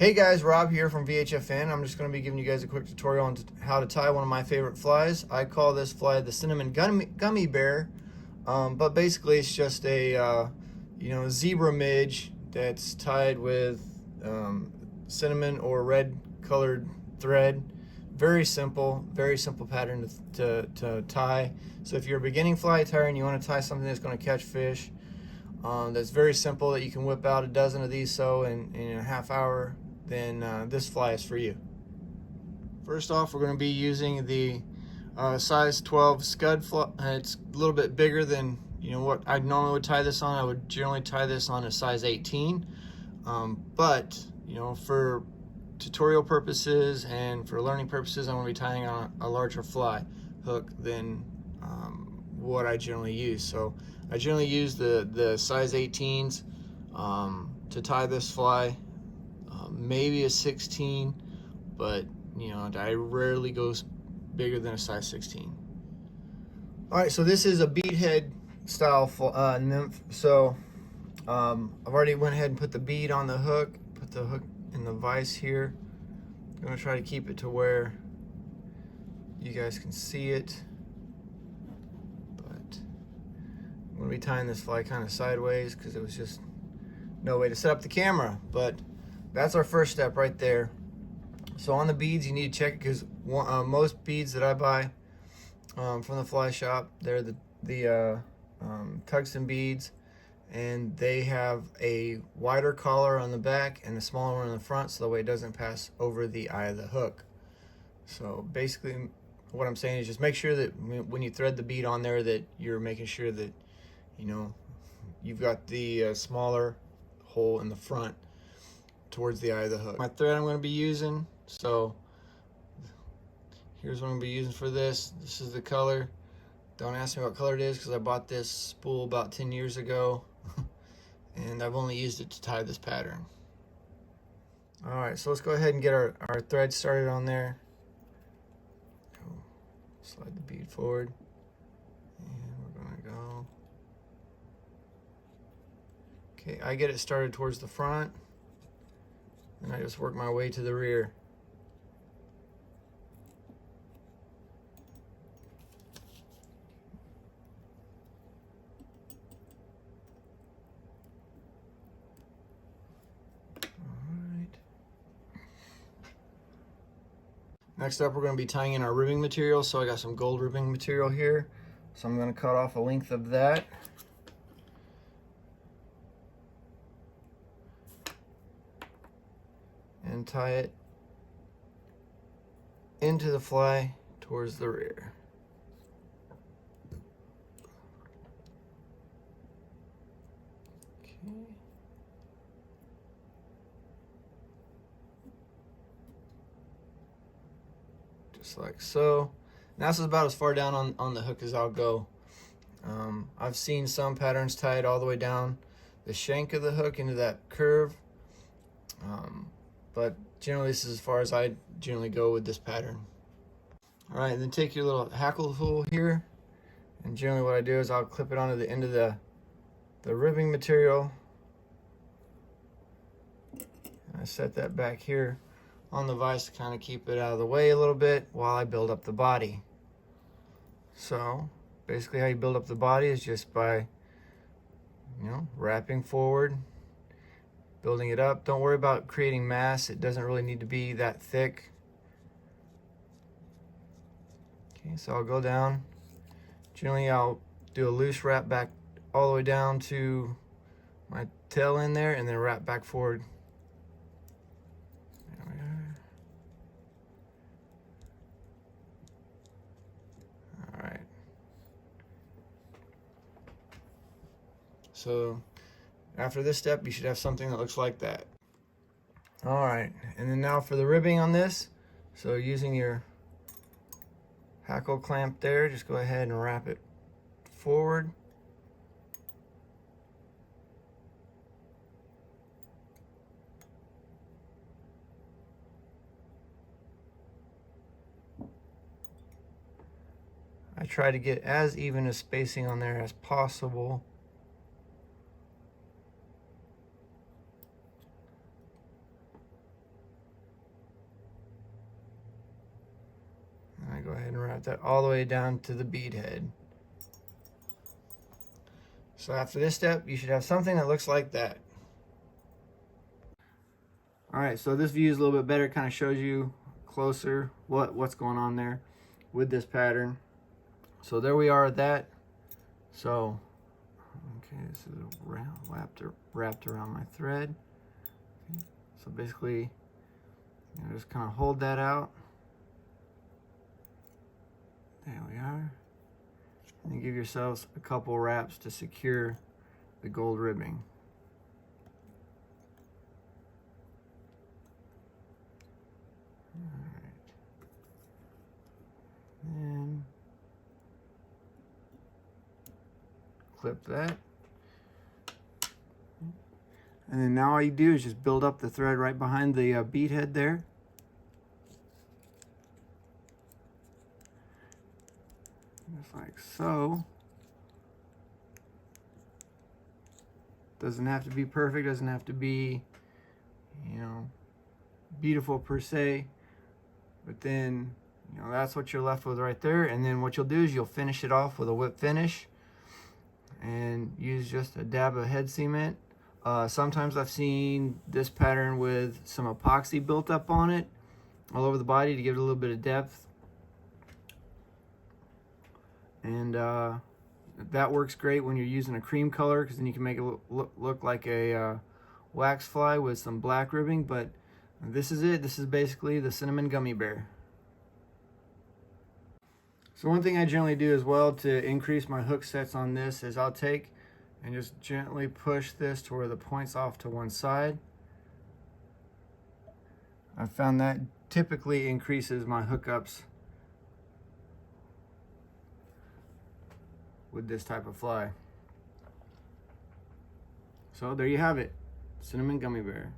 Hey guys, Rob here from VHFN. I'm just going to be giving you guys a quick tutorial on how to tie one of my favorite flies. I call this fly the Cinnamon Gummy Bear, but basically it's just a zebra midge that's tied with cinnamon or red colored thread. Very simple pattern to tie. So if you're a beginning fly tier and you want to tie something that's going to catch fish, that's very simple, that you can whip out a dozen of these in a half hour, then this fly is for you. First off, we're going to be using the size 12 scud fly. It's a little bit bigger than what I normally would tie this on. I would generally tie this on a size 18, but for tutorial purposes and for learning purposes, I'm going to be tying on a larger fly hook than what I generally use. So I generally use the size 18s to tie this fly, maybe a 16, but I rarely go bigger than a size 16. All right, so this is a bead head style nymph. So I've already went ahead and put the bead on the hook, put the hook in the vise here. I'm going to try to keep it to where you guys can see it, but I'm going to be tying this fly kind of sideways because it was just no way to set up the camera. But that's our first step right there. So on the beads, you need to check it, because most beads that I buy from the fly shop, they're the tungsten beads, and they have a wider collar on the back and a smaller one on the front, so that way it doesn't pass over the eye of the hook. So basically what I'm saying is just make sure that when you thread the bead on there, that you're making sure that you've got the smaller hole in the front towards the eye of the hook. My thread I'm going to be using, so here's what I'm going to be using for this. This is the color. Don't ask me what color it is, because I bought this spool about 10 years ago and I've only used it to tie this pattern. Alright, so let's go ahead and get our thread started on there. Slide the bead forward, and we're going to go. Okay, I get it started towards the front, and I just work my way to the rear. Next up, we're going to be tying in our ribbing material. So I got some gold ribbing material here. So I'm going to cut off a length of that. And tie it into the fly towards the rear. Okay. Just like so. And that's about as far down on the hook as I'll go. I've seen some patterns tie it all the way down the shank of the hook into that curve, but generally this is as far as I generally go with this pattern. All right, and then take your little hackle tool here, and generally what I do is I'll clip it onto the end of the ribbing material. And I set that back here on the vise to kind of keep it out of the way a little bit while I build up the body. So basically how you build up the body is just by wrapping forward, building it up. Don't worry about creating mass. It doesn't really need to be that thick. Okay, so I'll go down. Generally I'll do a loose wrap back all the way down to my tail end there, and then wrap back forward. So after this step, you should have something that looks like that. All right, and then now for the ribbing on this. So using your hackle clamp there, just go ahead and wrap it forward. I try to get as even a spacing on there as possible. ahead and wrap that all the way down to the bead head. So after this step, you should have something that looks like that. All right, so this view is a little bit better, kind of shows you closer what's going on there with this pattern. So there we are at that. So, okay, this is wrapped around my thread. Okay. So basically, just kind of hold that out. There we are. And give yourselves a couple wraps to secure the gold ribbing. Alright. And clip that. And then now all you do is just build up the thread right behind the bead head there. Just like so. Doesn't have to be perfect, doesn't have to be, you know, beautiful per se, but then, you know, that's what you're left with right there. And then what you'll do is you'll finish it off with a whip finish and use just a dab of head cement. Sometimes I've seen this pattern with some epoxy built up on it all over the body to give it a little bit of depth. And that works great when you're using a cream color, because then you can make it look like a wax fly with some black ribbing. But this is it. This is basically the Cinnamon Gummy Bear. So one thing I generally do as well to increase my hook sets on this is I'll take and just gently push this to where the point's off to one side. I found that typically increases my hookups with this type of fly. So there you have it, Cinnamon Gummy Bear.